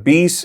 20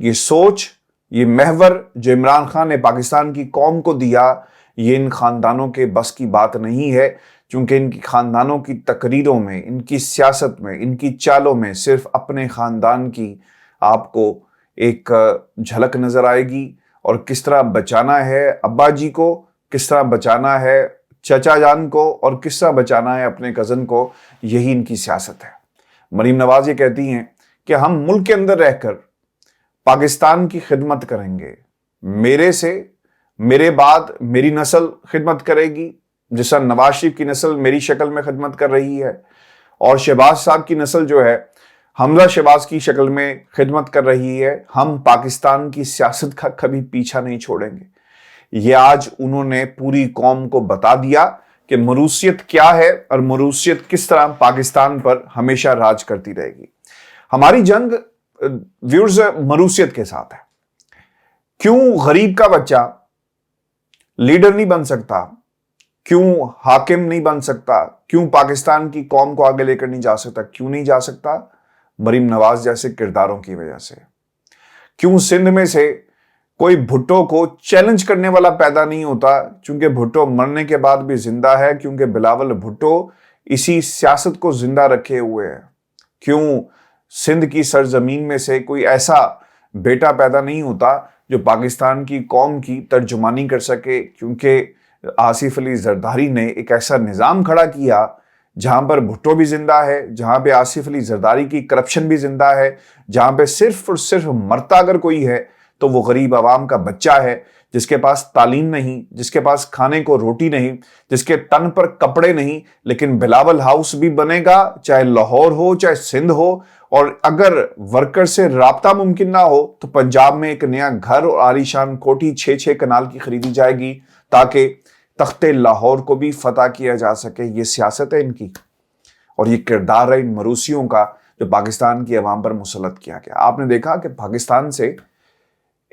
یہ سوچ، یہ محور جو عمران خان نے پاکستان کی قوم کو دیا، یہ ان خاندانوں کے بس کی بات نہیں ہے، چونکہ ان کی خاندانوں کی تقریروں میں، ان کی سیاست میں، ان کی چالوں میں صرف اپنے خاندان کی آپ کو ایک جھلک نظر آئے گی، اور کس طرح بچانا ہے ابا جی کو، کس طرح بچانا ہے چچا جان کو، اور کس طرح بچانا ہے اپنے کزن کو، یہی ان کی سیاست ہے۔ مریم نواز یہ کہتی ہیں کہ ہم ملک کے اندر رہ کر پاکستان کی خدمت کریں گے، میرے بعد میری نسل خدمت کرے گی، جس طرح نواز شریف کی نسل میری شکل میں خدمت کر رہی ہے، اور شہباز صاحب کی نسل جو ہے حمزہ شہباز کی شکل میں خدمت کر رہی ہے۔ ہم پاکستان کی سیاست کا کبھی پیچھا نہیں چھوڑیں گے۔ یہ آج انہوں نے پوری قوم کو بتا دیا کہ مروثیت کیا ہے، اور مروثیت کس طرح پاکستان پر ہمیشہ راج کرتی رہے گی۔ ہماری جنگ ویورز مروثیت کے ساتھ ہے۔ کیوں غریب کا بچہ لیڈر نہیں بن سکتا؟ کیوں حاکم نہیں بن سکتا؟ کیوں پاکستان کی قوم کو آگے لے کر نہیں جا سکتا؟ کیوں نہیں جا سکتا؟ مریم نواز جیسے کرداروں کی وجہ سے۔ کیوں سندھ میں سے کوئی بھٹو کو چیلنج کرنے والا پیدا نہیں ہوتا؟ چونکہ بھٹو مرنے کے بعد بھی زندہ ہے، کیونکہ بلاول بھٹو اسی سیاست کو زندہ رکھے ہوئے ہے۔ کیوں سندھ کی سرزمین میں سے کوئی ایسا بیٹا پیدا نہیں ہوتا جو پاکستان کی قوم کی ترجمانی کر سکے؟ کیونکہ آصف علی زرداری نے ایک ایسا نظام کھڑا کیا جہاں پر بھٹو بھی زندہ ہے، جہاں پہ آصف علی زرداری کی کرپشن بھی زندہ ہے، جہاں پہ صرف اور صرف مرتا اگر کوئی ہے تو وہ غریب عوام کا بچہ ہے، جس کے پاس تعلیم نہیں، جس کے پاس کھانے کو روٹی نہیں، جس کے تن پر کپڑے نہیں، لیکن بلاول ہاؤس بھی بنے گا، چاہے لاہور ہو چاہے سندھ ہو، اور اگر ورکر سے رابطہ ممکن نہ ہو تو پنجاب میں ایک نیا گھر اور عالیشان کوٹھی 6 کنال کی خریدی جائے گی تاکہ تخت لاہور کو بھی فتح کیا جا سکے۔ یہ سیاست ہے ان کی، اور یہ کردار ہے ان مروثیوں کا جو پاکستان کی عوام پر مسلط کیا گیا۔ آپ نے دیکھا کہ پاکستان سے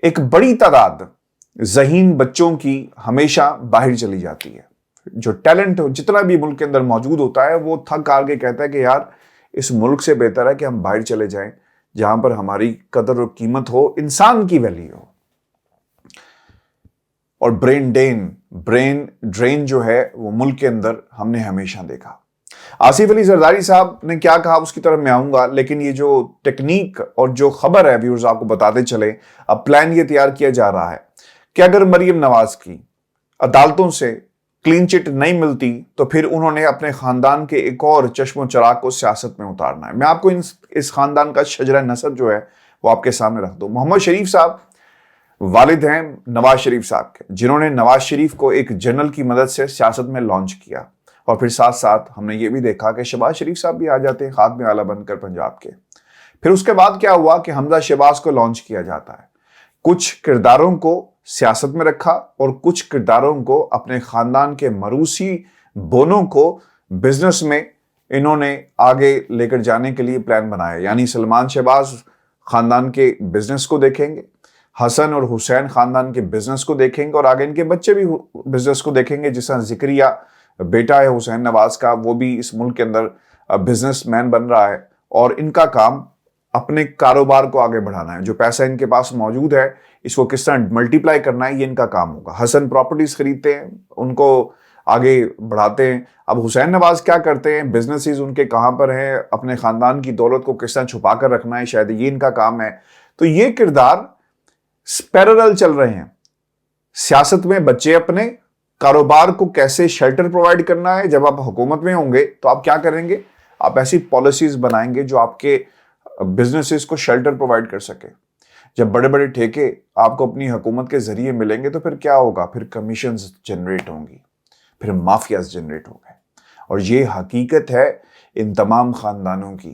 ایک بڑی تعداد ذہین بچوں کی ہمیشہ باہر چلی جاتی ہے۔ جو ٹیلنٹ جتنا بھی ملک کے اندر موجود ہوتا ہے وہ تھک ہار کے کہتا ہے کہ یار اس ملک سے بہتر ہے کہ ہم باہر چلے جائیں، جہاں پر ہماری قدر و قیمت ہو، انسان کی ویلیو ہو۔ اور برین ڈرین جو ہے وہ ملک کے اندر ہم نے ہمیشہ دیکھا۔ آصف علی زرداری صاحب نے کیا کہا اس کی طرف میں آؤں گا، لیکن یہ جو ٹیکنیک اور جو خبر ہے ویورز آپ کو بتاتے چلے، اب پلان یہ تیار کیا جا رہا ہے کہ اگر مریم نواز کی عدالتوں سے کلین چٹ نہیں ملتی تو پھر انہوں نے اپنے خاندان کے ایک اور چشم و چراغ کو سیاست میں اتارنا ہے۔ میں آپ کو اس خاندان کا شجرہ نسب جو ہے وہ آپ کے سامنے رکھ دوں۔ محمد شریف صاحب والد ہیں نواز شریف صاحب کے، جنہوں نے نواز شریف کو ایک جنرل کی مدد سے سیاست میں لانچ کیا، اور پھر ساتھ ساتھ ہم نے یہ بھی دیکھا کہ شہباز شریف صاحب بھی آ جاتے ہیں خاتمِ اعلیٰ بن کر پنجاب کے۔ پھر اس کے بعد کیا ہوا کہ حمزہ شہباز کو لانچ کیا جاتا ہے۔ کچھ کرداروں کو سیاست میں رکھا اور کچھ کرداروں کو اپنے خاندان کے موروثی بونوں کو بزنس میں انہوں نے آگے لے کر جانے کے لیے پلان بنایا۔ یعنی سلمان شہباز خاندان کے بزنس کو دیکھیں گے، حسن اور حسین خاندان کے بزنس کو دیکھیں گے، اور آگے ان کے بچے بھی بزنس کو دیکھیں گے، جس طرح ذکریہ بیٹا ہے حسین نواز کا، وہ بھی اس ملک کے اندر بزنس مین بن رہا ہے، اور ان کا کام اپنے کاروبار کو آگے بڑھانا ہے۔ جو پیسہ ان کے پاس موجود ہے اس کو کس طرح ملٹی پلائی کرنا ہے، یہ ان کا کام ہوگا۔ حسن پراپرٹیز خریدتے ہیں، ان کو آگے بڑھاتے ہیں۔ اب حسین نواز کیا کرتے ہیں، بزنسز ان کے کہاں پر ہیں، اپنے خاندان کی دولت کو کس طرح چھپا کر رکھنا ہے، شاید یہ ان کا کام ہے۔ تو یہ کردار پیرالل چل رہے ہیں۔ سیاست میں بچے اپنے کاروبار کو کیسے شیلٹر پرووائڈ کرنا ہے، جب آپ حکومت میں ہوں گے تو آپ کیا کریں گے، آپ ایسی پالیسیز بنائیں گے جو آپ کے بزنسز کو شیلٹر پرووائڈ کر سکے۔ جب بڑے بڑے ٹھیکے آپ کو اپنی حکومت کے ذریعے ملیں گے تو پھر کیا ہوگا، پھر کمیشنز جنریٹ ہوں گی، پھر مافیاز جنریٹ ہوں گے، اور یہ حقیقت ہے ان تمام خاندانوں کی۔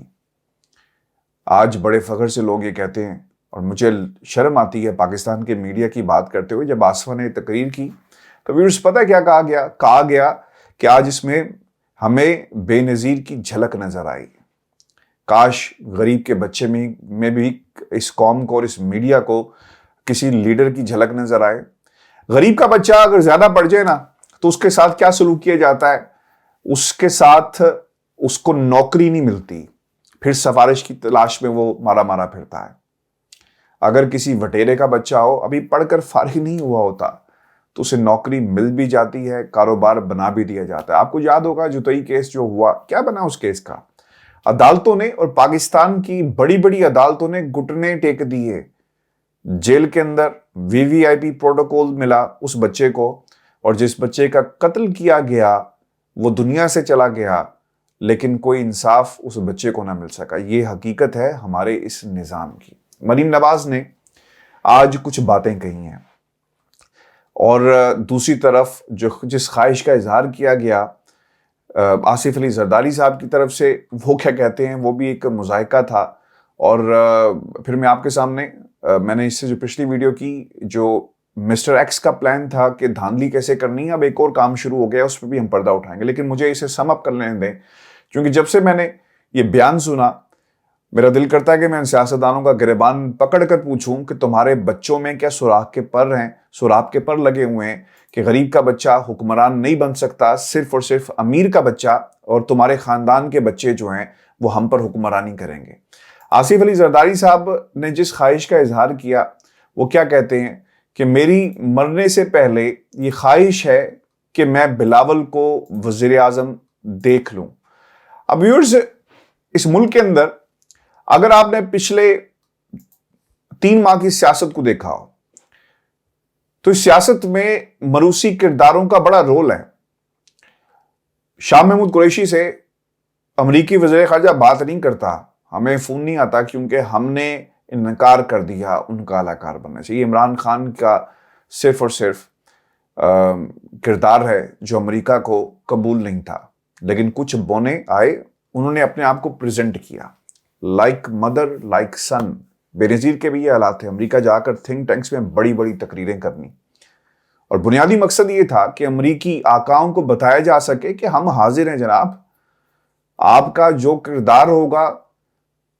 آج بڑے فخر سے لوگ یہ کہتے ہیں، اور مجھے شرم آتی ہے پاکستان کے میڈیا کی بات کرتے ہوئے، جب آصفہ نے تقریر کی تو ویورز پتہ کیا کہا گیا کہ آج اس میں ہمیں بے نظیر کی جھلک نظر آئی۔ کاش غریب کے بچے میں بھی اس قوم کو اور اس میڈیا کو کسی لیڈر کی جھلک نظر آئے۔ غریب کا بچہ اگر زیادہ پڑھ جائے نا تو اس کے ساتھ کیا سلوک کیا جاتا ہے، اس کے ساتھ اس کو نوکری نہیں ملتی، پھر سفارش کی تلاش میں وہ مارا پھرتا ہے۔ اگر کسی وٹیرے کا بچہ ہو, ابھی پڑھ کر فارغ نہیں ہوا ہوتا, تو اسے نوکری مل بھی جاتی ہے, کاروبار بنا بھی دیا جاتا ہے. آپ کو یاد ہوگا جتوئی کیس جو ہوا, کیا بنا اس کیس کا؟ عدالتوں نے اور پاکستان کی بڑی بڑی عدالتوں نے گھٹنے ٹیک دیے. جیل کے اندر VVIP پروٹوکول ملا اس بچے کو, اور جس بچے کا قتل کیا گیا وہ دنیا سے چلا گیا, لیکن کوئی انصاف اس بچے کو نہ مل سکا. یہ حقیقت ہے ہمارے اس نظام کی. مریم نواز نے آج کچھ باتیں کہی ہیں, اور دوسری طرف جس خواہش کا اظہار کیا گیا آصف علی زرداری صاحب کی طرف سے, وہ کیا کہتے ہیں, وہ بھی ایک مضحکہ تھا. اور پھر میں آپ کے سامنے, میں نے اس سے جو پچھلی ویڈیو کی, جو مسٹر ایکس کا پلان تھا کہ دھاندلی کیسے کرنی ہے, اب ایک اور کام شروع ہو گیا, اس پہ بھی ہم پردہ اٹھائیں گے. لیکن مجھے اسے سم اپ کر لینے دیں, کیونکہ جب سے میں نے یہ بیان سنا, میرا دل کرتا ہے کہ میں ان سیاستدانوں کا گریبان پکڑ کر پوچھوں کہ تمہارے بچوں میں کیا سوراخ کے پر ہیں, سوراخ کے پر لگے ہوئے ہیں کہ غریب کا بچہ حکمران نہیں بن سکتا, صرف اور صرف امیر کا بچہ اور تمہارے خاندان کے بچے جو ہیں وہ ہم پر حکمرانی کریں گے. آصف علی زرداری صاحب نے جس خواہش کا اظہار کیا, وہ کیا کہتے ہیں کہ میری مرنے سے پہلے یہ خواہش ہے کہ میں بلاول کو وزیر اعظم دیکھ لوں. اب ویورز, اس ملک کے اندر اگر آپ نے پچھلے 3 ماہ کی سیاست کو دیکھا ہو, تو اس سیاست میں مروسی کرداروں کا بڑا رول ہے. شاہ محمود قریشی سے امریکی وزیر خارجہ بات نہیں کرتا, ہمیں فون نہیں آتا, کیونکہ ہم نے انکار کر دیا ان کا اعلی بننے سے. یہ عمران خان کا صرف اور صرف کردار ہے جو امریکہ کو قبول نہیں تھا, لیکن کچھ بونے آئے, انہوں نے اپنے آپ کو پریزنٹ کیا لائک مدر لائک سن. بے نظیر کے بھی یہ حالات تھے, امریکہ جا کر تھنک ٹینکس میں بڑی بڑی تقریریں کرنی, اور بنیادی مقصد یہ تھا کہ امریکی آقاؤں کو بتایا جا سکے کہ ہم حاضر ہیں جناب, آپ کا جو کردار ہوگا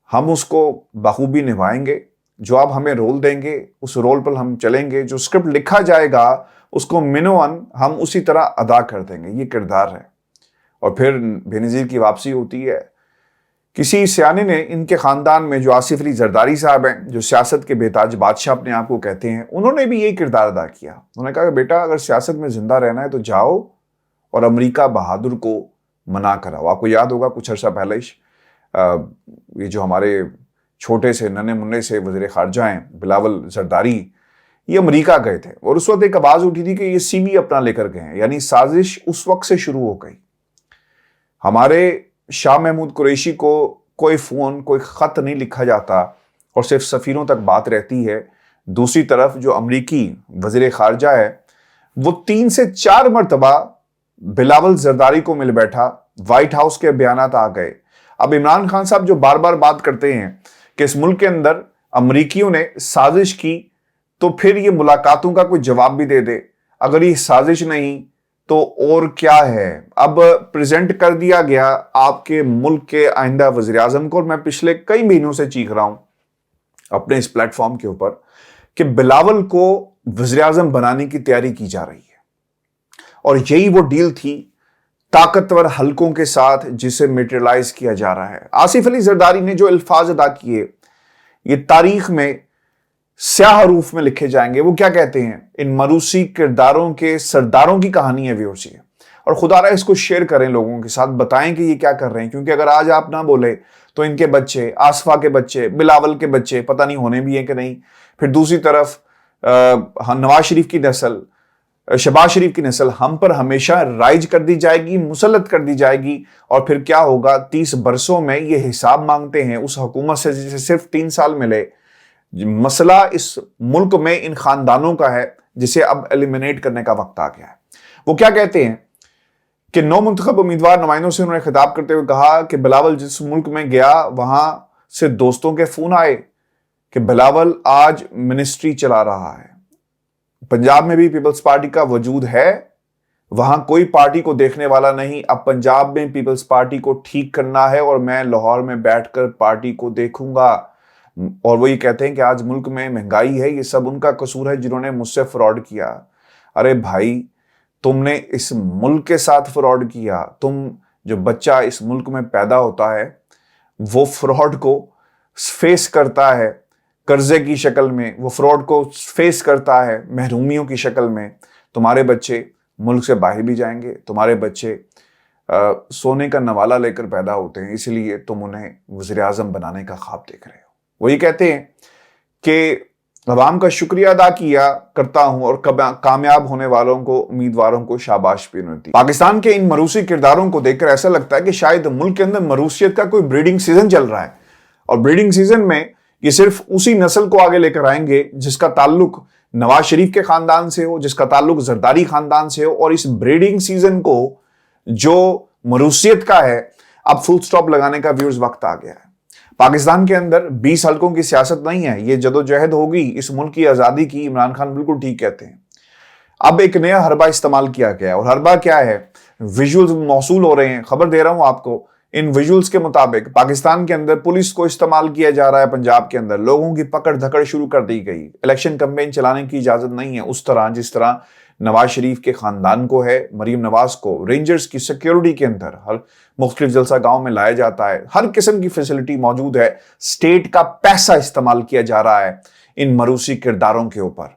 ہم اس کو بخوبی نبھائیں گے, جو آپ ہمیں رول دیں گے اس رول پر ہم چلیں گے, جو اسکرپٹ لکھا جائے گا اس کو منوان ہم اسی طرح ادا کر دیں گے. یہ کردار ہے. اور پھر بے نظیر کی واپسی ہوتی ہے. کسی سیانے نے ان کے خاندان میں, جو آصف علی زرداری صاحب ہیں, جو سیاست کے بیتاج بادشاہ اپنے آپ کو کہتے ہیں, انہوں نے بھی یہی کردار ادا کیا. انہوں نے کہا کہ بیٹا اگر سیاست میں زندہ رہنا ہے تو جاؤ اور امریکہ بہادر کو منا کراؤ. آپ کو یاد ہوگا کچھ عرصہ پہلے یہ جو ہمارے چھوٹے سے ننے مننے سے وزیر خارجہ ہیں بلاول زرداری, یہ امریکہ گئے تھے, اور اس وقت ایک آواز اٹھی تھی کہ یہ CV اپنا لے کر گئے ہیں, یعنی سازش اس وقت سے شروع ہو گئی. ہمارے شاہ محمود قریشی کو کوئی فون, کوئی خط نہیں لکھا جاتا, اور صرف سفیروں تک بات رہتی ہے. دوسری طرف جو امریکی وزیر خارجہ ہے وہ 3 سے 4 مرتبہ بلاول زرداری کو مل بیٹھا, وائٹ ہاؤس کے بیانات آ گئے. اب عمران خان صاحب جو بار بار بات کرتے ہیں کہ اس ملک کے اندر امریکیوں نے سازش کی, تو پھر یہ ملاقاتوں کا کوئی جواب بھی دے دے. اگر یہ سازش نہیں تو اور کیا ہے؟ اب پریزنٹ کر دیا گیا آپ کے ملک کے آئندہ وزیر اعظم کو, اور میں پچھلے کئی مہینوں سے چیخ رہا ہوں اپنے اس پلیٹ فارم کے اوپر کہ بلاول کو وزیر اعظم بنانے کی تیاری کی جا رہی ہے. اور یہی وہ ڈیل تھی طاقتور حلقوں کے ساتھ جسے میٹریلائز کیا جا رہا ہے. آصف علی زرداری نے جو الفاظ ادا کیے یہ تاریخ میں سیاہ حروف میں لکھے جائیں گے. وہ کیا کہتے ہیں؟ ان مروسی کرداروں کے سرداروں کی کہانی ہے ویورز یہ, اور خدا رہا اس کو شیئر کریں لوگوں کے ساتھ, بتائیں کہ یہ کیا کر رہے ہیں, کیونکہ اگر آج آپ نہ بولے تو ان کے بچے, آصفہ کے بچے, بلاول کے بچے پتہ نہیں ہونے بھی ہیں کہ نہیں. پھر دوسری طرف نواز شریف کی نسل, شہباز شریف کی نسل ہم پر ہمیشہ رائج کر دی جائے گی, مسلط کر دی جائے گی. اور پھر کیا ہوگا؟ 30 برسوں میں یہ حساب مانگتے ہیں اس حکومت سے جسے صرف 3 سال ملے. مسئلہ اس ملک میں ان خاندانوں کا ہے جسے اب ایلیمینیٹ کرنے کا وقت آ گیا ہے. وہ کیا کہتے ہیں کہ نو منتخب امیدوار نمائندوں سے انہوں نے خطاب کرتے ہوئے کہا کہ بلاول جس ملک میں گیا وہاں سے دوستوں کے فون آئے کہ بلاول آج منسٹری چلا رہا ہے. پنجاب میں بھی پیپلز پارٹی کا وجود ہے, وہاں کوئی پارٹی کو دیکھنے والا نہیں. اب پنجاب میں پیپلز پارٹی کو ٹھیک کرنا ہے اور میں لاہور میں بیٹھ کر پارٹی کو دیکھوں گا. اور وہ یہ کہتے ہیں کہ آج ملک میں مہنگائی ہے, یہ سب ان کا قصور ہے جنہوں نے مجھ سے فراڈ کیا. ارے بھائی, تم نے اس ملک کے ساتھ فراڈ کیا. تم جو بچہ اس ملک میں پیدا ہوتا ہے وہ فراڈ کو فیس کرتا ہے, قرضے کی شکل میں، وہ فراڈ کو فیس کرتا ہے محرومیوں کی شکل میں، تمہارے بچے ملک سے باہر بھی جائیں گے، تمہارے بچے سونے کا نوالا لے کر پیدا ہوتے ہیں، اس لیے تم انہیں وزیر اعظم بنانے کا خواب دیکھ رہے ہو۔ وہ یہ کہتے ہیں کہ عوام کا شکریہ ادا کیا کرتا ہوں اور کامیاب ہونے والوں کو، امیدواروں کو شاباش بھی ملتی۔ پاکستان کے ان مروسی کرداروں کو دیکھ کر ایسا لگتا ہے کہ شاید ملک کے اندر مروسیت کا کوئی بریڈنگ سیزن چل رہا ہے، اور بریڈنگ سیزن میں یہ صرف اسی نسل کو آگے لے کر آئیں گے جس کا تعلق نواز شریف کے خاندان سے ہو، جس کا تعلق زرداری خاندان سے ہو، اور اس بریڈنگ سیزن کو جو مروسیت کا ہے اب فل سٹاپ لگانے کا ویورز وقت آ گیا ہے۔ پاکستان کے اندر 20 حلقوں کی سیاست نہیں ہے، یہ جدوجہد ہوگی اس ملک کی آزادی کی۔ عمران خان بالکل ٹھیک کہتے ہیں۔ اب ایک نیا حربہ استعمال کیا گیا ہے، اور حربہ کیا ہے؟ ویژولز موصول ہو رہے ہیں، خبر دے رہا ہوں آپ کو۔ ان ویژولز کے مطابق پاکستان کے اندر پولیس کو استعمال کیا جا رہا ہے، پنجاب کے اندر لوگوں کی پکڑ دھکڑ شروع کر دی گئی۔ الیکشن کمپین چلانے کی اجازت نہیں ہے اس طرح جس طرح نواز شریف کے خاندان کو ہے، مریم نواز کو رینجرز کی سیکیورٹی کے اندر ہر مختلف جلسہ گاؤں میں لایا جاتا ہے، ہر قسم کی فیسلٹی موجود ہے۔ اسٹیٹ کا پیسہ استعمال کیا جا رہا ہے ان مروسی کرداروں کے اوپر،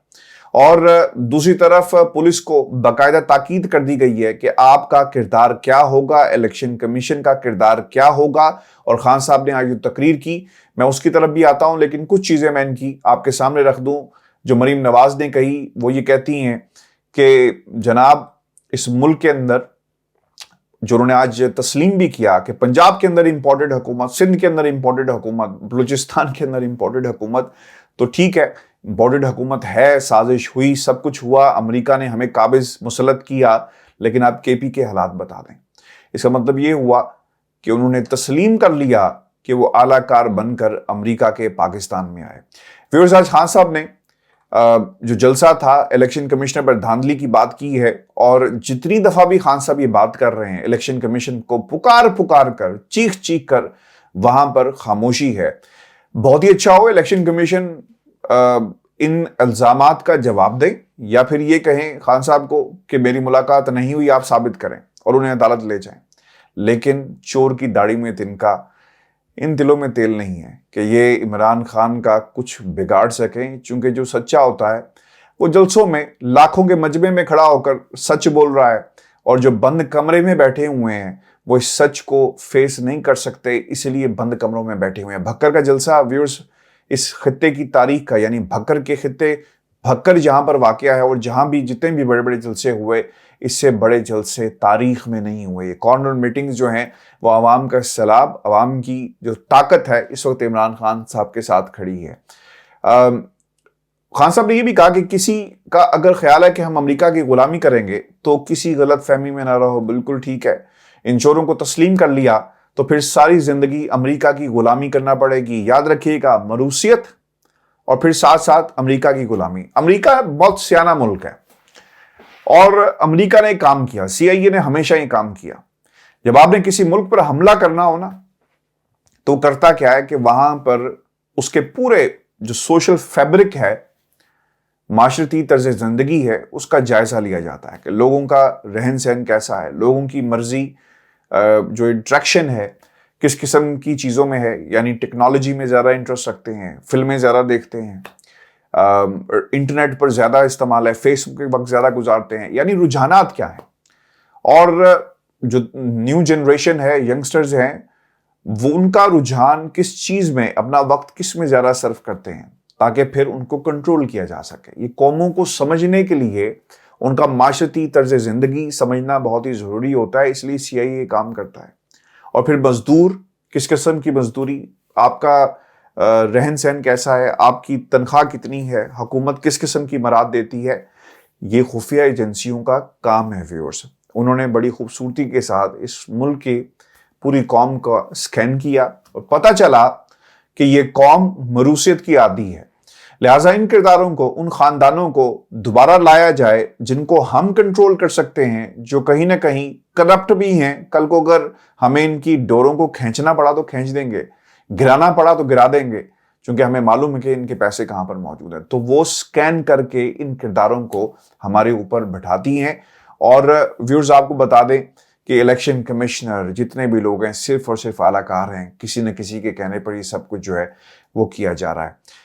اور دوسری طرف پولیس کو باقاعدہ تاکید کر دی گئی ہے کہ آپ کا کردار کیا ہوگا، الیکشن کمیشن کا کردار کیا ہوگا۔ اور خان صاحب نے آج جو تقریر کی، میں اس کی طرف بھی آتا ہوں، لیکن کچھ چیزیں میں ان کی آپ کے سامنے رکھ دوں جو مریم نواز نے کہی۔ وہ یہ کہتی ہیں کہ جناب اس ملک کے اندر جو انہوں نے آج تسلیم بھی کیا کہ پنجاب کے اندر امپورٹڈ حکومت، سندھ کے اندر امپورٹڈ حکومت، بلوچستان کے اندر امپورٹڈ حکومت، تو ٹھیک ہے امپورٹڈ حکومت ہے، سازش ہوئی، سب کچھ ہوا، امریکہ نے ہمیں قابض مسلط کیا، لیکن آپ کے پی کے حالات بتا دیں۔ اس کا مطلب یہ ہوا کہ انہوں نے تسلیم کر لیا کہ وہ اعلیٰ کار بن کر امریکہ کے پاکستان میں آئے۔ ویورز، آج خان صاحب نے جو جلسہ تھا الیکشن کمیشنر پر دھاندلی کی بات کی ہے، اور جتنی دفعہ بھی خان صاحب یہ بات کر رہے ہیں الیکشن کمیشن کو پکار کر چیخ کر وہاں پر خاموشی ہے۔ بہت ہی اچھا ہو الیکشن کمیشن ان الزامات کا جواب دے، یا پھر یہ کہیں خان صاحب کو کہ میری ملاقات نہیں ہوئی، آپ ثابت کریں اور انہیں عدالت لے جائیں۔ لیکن چور کی داڑھی میں تنکا، ان دلوں میں تیل نہیں ہے کہ یہ عمران خان کا کچھ بگاڑ سکیں، چونکہ جو سچا ہوتا ہے وہ جلسوں میں لاکھوں کے مجمع میں کھڑا ہو کر سچ بول رہا ہے، اور جو بند کمرے میں بیٹھے ہوئے ہیں وہ اس سچ کو فیس نہیں کر سکتے، اس لیے بند کمروں میں بیٹھے ہوئے ہیں۔ بھکر کا جلسہ ویورز اس خطے کی تاریخ کا، یعنی بھکر کے خطے، بھکر جہاں پر واقع ہے، اور جہاں بھی جتنے بھی بڑے بڑے جلسے ہوئے، اس سے بڑے جلسے تاریخ میں نہیں ہوئے۔ یہ کارنر میٹنگز جو ہیں وہ عوام کا سیلاب، عوام کی جو طاقت ہے اس وقت عمران خان صاحب کے ساتھ کھڑی ہے۔ خان صاحب نے یہ بھی کہا کہ کسی کا اگر خیال ہے کہ ہم امریکہ کی غلامی کریں گے تو کسی غلط فہمی میں نہ رہو، بالکل ٹھیک ہے۔ ان چوروں کو تسلیم کر لیا تو پھر ساری زندگی امریکہ کی غلامی کرنا پڑے گی۔ یاد رکھیے گا، مروسیت اور پھر ساتھ ساتھ امریکہ کی غلامی۔ امریکہ بہت سیانہ ملک ہے، اور امریکہ نے کام کیا، سی آئی اے نے ہمیشہ یہ کام کیا۔ جب آپ نے کسی ملک پر حملہ کرنا ہو نا، تو کرتا کیا ہے کہ وہاں پر اس کے پورے جو سوشل فیبرک ہے، معاشرتی طرز زندگی ہے، اس کا جائزہ لیا جاتا ہے کہ لوگوں کا رہن سہن کیسا ہے، لوگوں کی مرضی جو انٹریکشن ہے کس قسم کی چیزوں میں ہے، یعنی ٹیکنالوجی میں زیادہ انٹرسٹ رکھتے ہیں، فلمیں زیادہ دیکھتے ہیں، انٹرنیٹ پر زیادہ استعمال ہے، فیس بک کے وقت زیادہ گزارتے ہیں، یعنی رجحانات کیا ہیں۔ اور جو نیو جنریشن ہے، ینگسٹرز ہیں، وہ ان کا رجحان کس چیز میں، اپنا وقت کس میں زیادہ صرف کرتے ہیں، تاکہ پھر ان کو کنٹرول کیا جا سکے۔ یہ قوموں کو سمجھنے کے لیے ان کا معاشرتی طرز زندگی سمجھنا بہت ہی ضروری ہوتا ہے، اس لیے سی آئی اے کام کرتا ہے۔ اور پھر مزدور، کس قسم کی مزدوری، آپ کا رہن سہن کیسا ہے، آپ کی تنخواہ کتنی ہے، حکومت کس قسم کی مراد دیتی ہے، یہ خفیہ ایجنسیوں کا کام ہے۔ ویورز، انہوں نے بڑی خوبصورتی کے ساتھ اس ملک کی پوری قوم کا سکین کیا، اور پتہ چلا کہ یہ قوم مروسیت کی عادی ہے۔ لہٰذا ان کرداروں کو، ان خاندانوں کو دوبارہ لایا جائے جن کو ہم کنٹرول کر سکتے ہیں، جو کہیں نہ کہیں کرپٹ بھی ہیں۔ کل کو اگر ہمیں ان کی ڈوروں کو کھینچنا پڑا تو کھینچ دیں گے، گرانا پڑا تو گرا دیں گے، چونکہ ہمیں معلوم ہے کہ ان کے پیسے کہاں پر موجود ہیں۔ تو وہ سکین کر کے ان کرداروں کو ہمارے اوپر بٹھاتی ہیں۔ اور ویورز، آپ کو بتا دیں کہ الیکشن کمشنر جتنے بھی لوگ ہیں صرف اور صرف اعلیٰ کار ہیں، کسی نہ کسی کے کہنے پر یہ سب کچھ جو ہے وہ کیا جا رہا ہے۔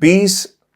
20